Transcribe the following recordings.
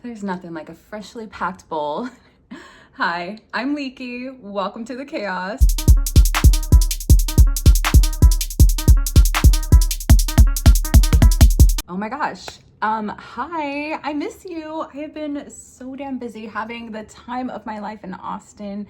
There's nothing like a freshly packed bowl. Hi, I'm Liquey. Welcome to the chaos. Oh my gosh. Hi, I miss you. I have been so damn busy having the time of my life in Austin,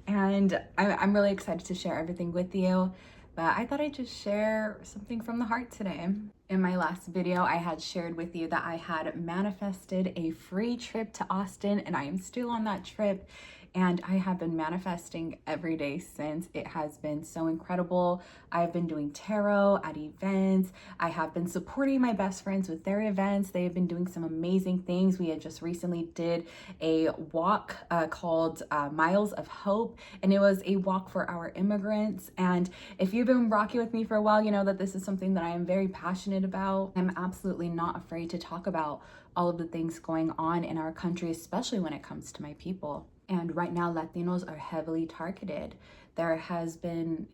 and I'm really excited to share everything with you. But I thought I'd just share something from the heart today. In my last video, I had shared with you that I had manifested a free trip to Austin, and I am still on that trip. And I have been manifesting every day since. It has been so incredible. I've been doing tarot at events. I have been supporting my best friends with their events. They have been doing some amazing things. We had just recently did a walk called Miles of Hope, and it was a walk for our immigrants. And if you've been rocking with me for a while, you know that this is something that I am very passionate about. I'm absolutely not afraid to talk about all of the things going on in our country, especially when it comes to my people. And right now, Latinos are heavily targeted. There has been,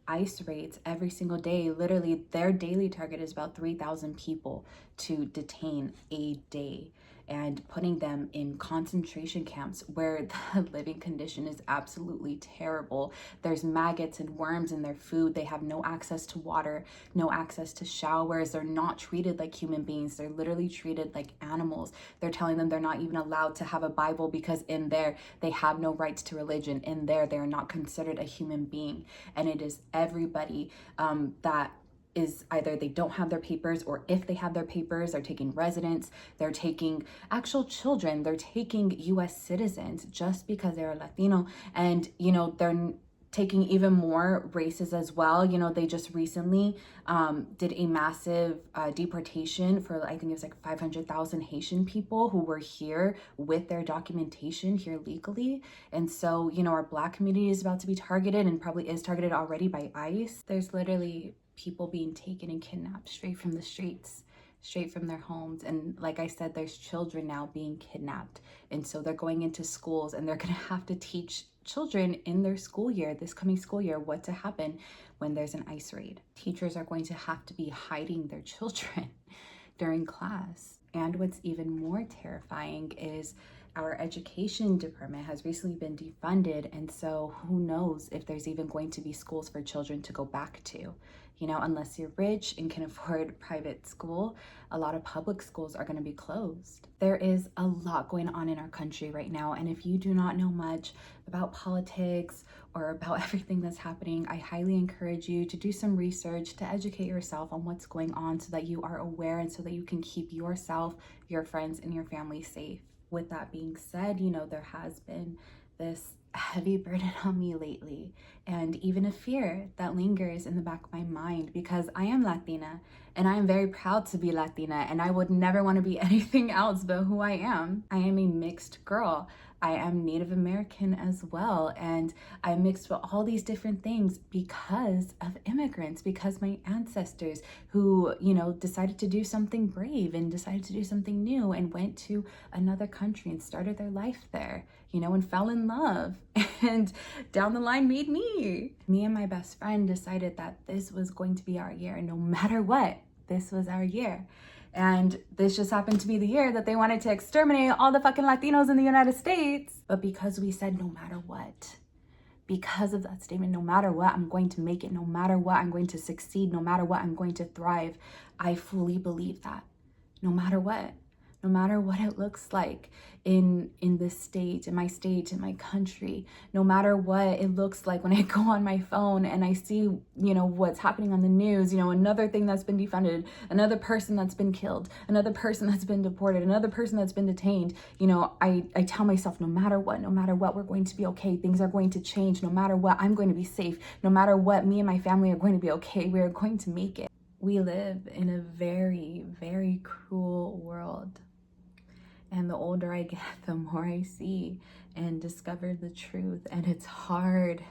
ICE raids every single day. Literally, their daily target is about 3,000 people to detain a day, and putting them in concentration camps where the living condition is absolutely terrible. There's maggots and worms in their food. They have no access to water, no access to showers. They're not treated like human beings. They're literally treated like animals. They're telling them they're not even allowed to have a Bible because in there they have no rights to religion. In there, they're not considered a human being. And it is everybody that is either they don't have their papers, or if they have their papers, they're taking residents, they're taking actual children, they're taking US citizens just because they're Latino. And they're taking even more races as well. They just recently did a massive deportation for, I think it was like 500,000 Haitian people who were here with their documentation here legally. And so, our Black community is about to be targeted, and probably is targeted already by ICE. There's literally people being taken and kidnapped straight from the streets, straight from their homes. And like I said, there's children now being kidnapped. And so they're going into schools, and they're going to have to teach children in their school year, this coming school year, what to happen when there's an ICE raid. Teachers are going to have to be hiding their children during class. And what's even more terrifying is our education department has recently been defunded, and so who knows if there's even going to be schools for children to go back to. Unless you're rich and can afford private school, a lot of public schools are going to be closed. There is a lot going on in our country right now, and if you do not know much about politics or about everything that's happening, I highly encourage you to do some research, to educate yourself on what's going on so that you are aware and so that you can keep yourself, your friends, and your family safe. With that being said, there has been this heavy burden on me lately, and even a fear that lingers in the back of my mind, because I am Latina and I am very proud to be Latina, and I would never want to be anything else but who I am. I am a mixed girl. I am Native American as well, and I'm mixed with all these different things because of immigrants, because my ancestors who, decided to do something brave and decided to do something new and went to another country and started their life there, and fell in love, and down the line made me. Me and my best friend decided that this was going to be our year, and no matter what, this was our year. And this just happened to be the year that they wanted to exterminate all the fucking Latinos in the United States. But because we said no matter what, because of that statement, no matter what, I'm going to make it. No matter what, I'm going to succeed. No matter what, I'm going to thrive. I fully believe that. No matter what it looks like in this state, in my country, no matter what it looks like when I go on my phone and I see, what's happening on the news, another thing that's been defunded, another person that's been killed, another person that's been deported, another person that's been detained, I tell myself, no matter what, we're going to be okay. Things are going to change. No matter what, I'm going to be safe. No matter what, me and my family are going to be okay. We are going to make it. We live in a very, very cruel world. And the older I get, the more I see and discover the truth. And it's hard.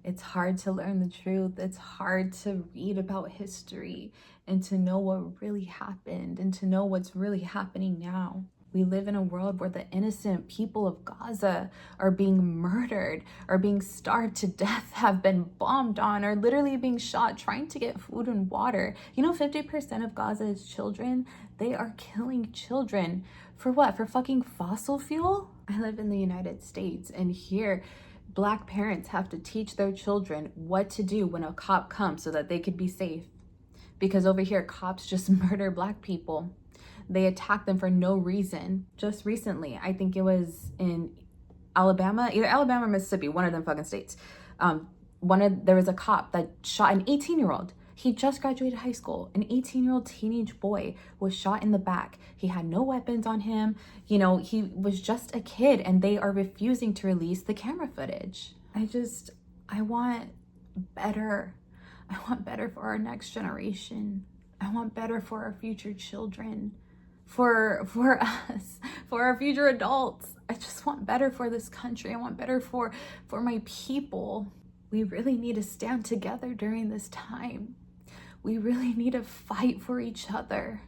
It's hard to learn the truth. It's hard to read about history and to know what really happened and to know what's really happening now. We live in a world where the innocent people of Gaza are being murdered, are being starved to death, have been bombed on, are literally being shot trying to get food and water. You know, 50% of Gaza is children. They are killing children. For what? For fucking fossil fuel? I live in the United States, and here, Black parents have to teach their children what to do when a cop comes so that they could be safe. Because over here, cops just murder Black people. They attack them for no reason. Just recently, I think it was in Alabama, either Alabama or Mississippi, one of them fucking states. There was a cop that shot an 18-year-old. He just graduated high school. An 18-year-old teenage boy was shot in the back. He had no weapons on him. You know, he was just a kid, and they are refusing to release the camera footage. I want better. I want better for our next generation. I want better for our future children, for us, for our future adults. I just want better for this country. I want better for my people. We really need to stand together during this time. We really need to fight for each other.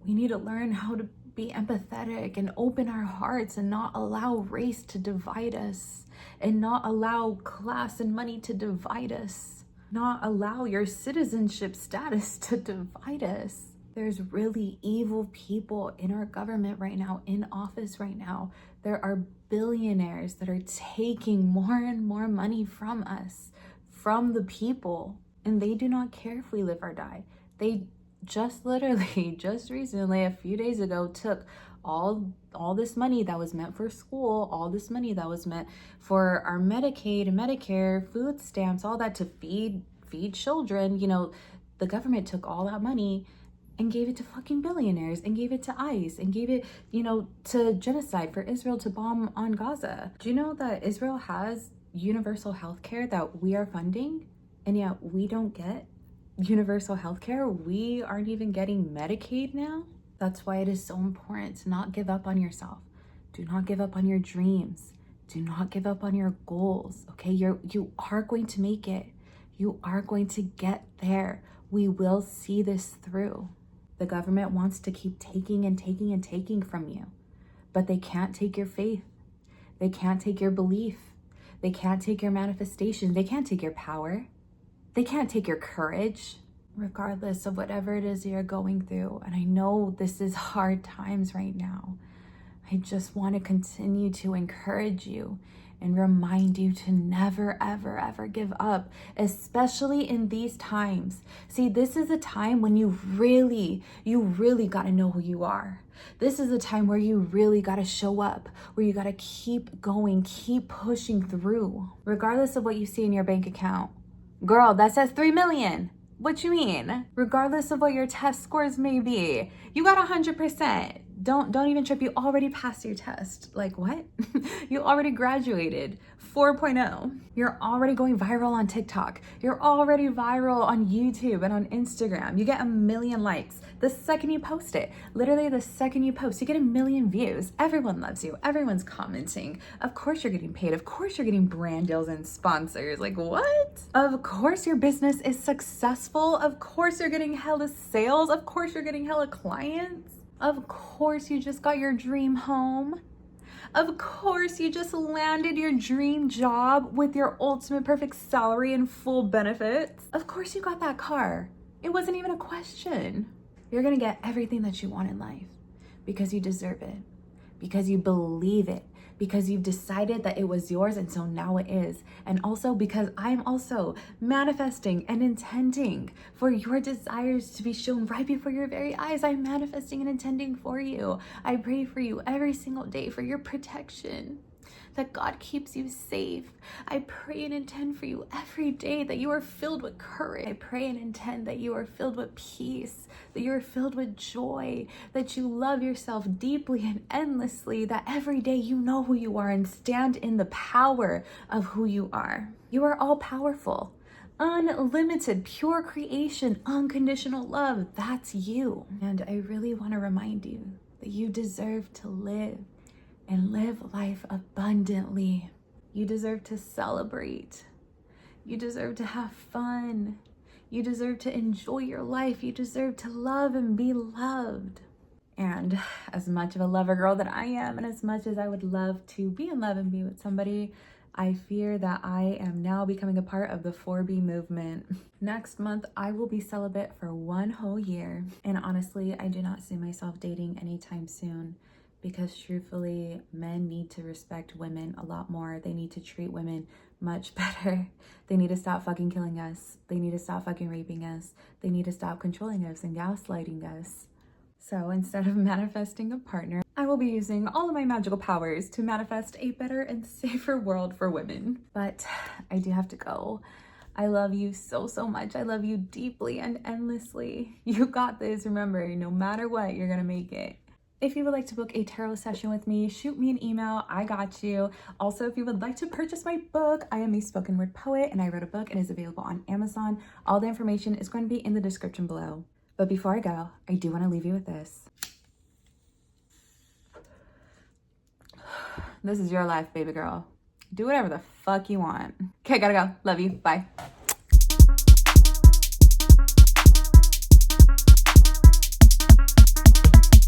We need to learn how to be empathetic and open our hearts and not allow race to divide us, and not allow class and money to divide us. Not allow your citizenship status to divide us. There's really evil people in our government right now, in office right now. There are billionaires that are taking more and more money from us, from the people, and they do not care if we live or die. They just literally, just recently, a few days ago, took all this money that was meant for school, all this money that was meant for our Medicaid and Medicare, food stamps, all that to feed children. You know, the government took all that money and gave it to fucking billionaires, and gave it to ICE, and gave it, you know, to genocide, for Israel to bomb on Gaza. Do you know that Israel has universal health care that we are funding, and yet we don't get universal health care? We aren't even getting Medicaid now. That's why it is so important to not give up on yourself. Do not give up on your dreams. Do not give up on your goals, okay? You are going to make it. You are going to get there. We will see this through. The government wants to keep taking and taking and taking from you, but they can't take your faith. They can't take your belief. They can't take your manifestation. They can't take your power. They can't take your courage, regardless of whatever it is you're going through. And I know this is hard times right now. I just want to continue to encourage you and remind you to never, ever, ever give up, especially in these times. See, this is a time when you really got to know who you are. This is a time where you really got to show up, where you got to keep going, keep pushing through, regardless of what you see in your bank account. Girl, that says 3 million. What you mean? Regardless of what your test scores may be, you got 100%. Don't even trip. You already passed your test. Like what? You already graduated 4.0. You're already going viral on TikTok. You're already viral on YouTube and on Instagram. You get 1 million likes the second you post it. Literally the second you post, you get 1 million views. Everyone loves you. Everyone's commenting. Of course you're getting paid. Of course you're getting brand deals and sponsors. Like what? Of course your business is successful. Of course you're getting hella sales. Of course you're getting hella clients. Of course you just got your dream home. Of course you just landed your dream job with your ultimate perfect salary and full benefits. Of course you got that car. It wasn't even a question. You're gonna get everything that you want in life because you deserve it, because you believe it, because you've decided that it was yours and so now it is. And also because I'm also manifesting and intending for your desires to be shown right before your very eyes. I'm manifesting and intending for you. I pray for you every single day for your protection, that God keeps you safe. I pray and intend for you every day that you are filled with courage. I pray and intend that you are filled with peace, that you are filled with joy, that you love yourself deeply and endlessly, that every day you know who you are and stand in the power of who you are. You are all powerful, unlimited, pure creation, unconditional love. That's you. And I really want to remind you that you deserve to live and live life abundantly. You deserve to celebrate. You deserve to have fun. You deserve to enjoy your life. You deserve to love and be loved. And as much of a lover girl that I am, and as much as I would love to be in love and be with somebody, I fear that I am now becoming a part of the 4B movement. Next month, I will be celibate for 1 whole year. And honestly, I do not see myself dating anytime soon, because truthfully, men need to respect women a lot more. They need to treat women much better. They need to stop fucking killing us. They need to stop fucking raping us. They need to stop controlling us and gaslighting us. So instead of manifesting a partner, I will be using all of my magical powers to manifest a better and safer world for women. But I do have to go. I love you so, so much. I love you deeply and endlessly. You got this. Remember, no matter what, you're gonna make it. If you would like to book a tarot session with me, shoot me an email. I got you. Also, if you would like to purchase my book, I am a spoken word poet and I wrote a book and it is available on Amazon. All the information is going to be in the description below. But before I go, I do want to leave you with this. This is your life, baby girl. Do whatever the fuck you want. Okay, gotta go. Love you. Bye.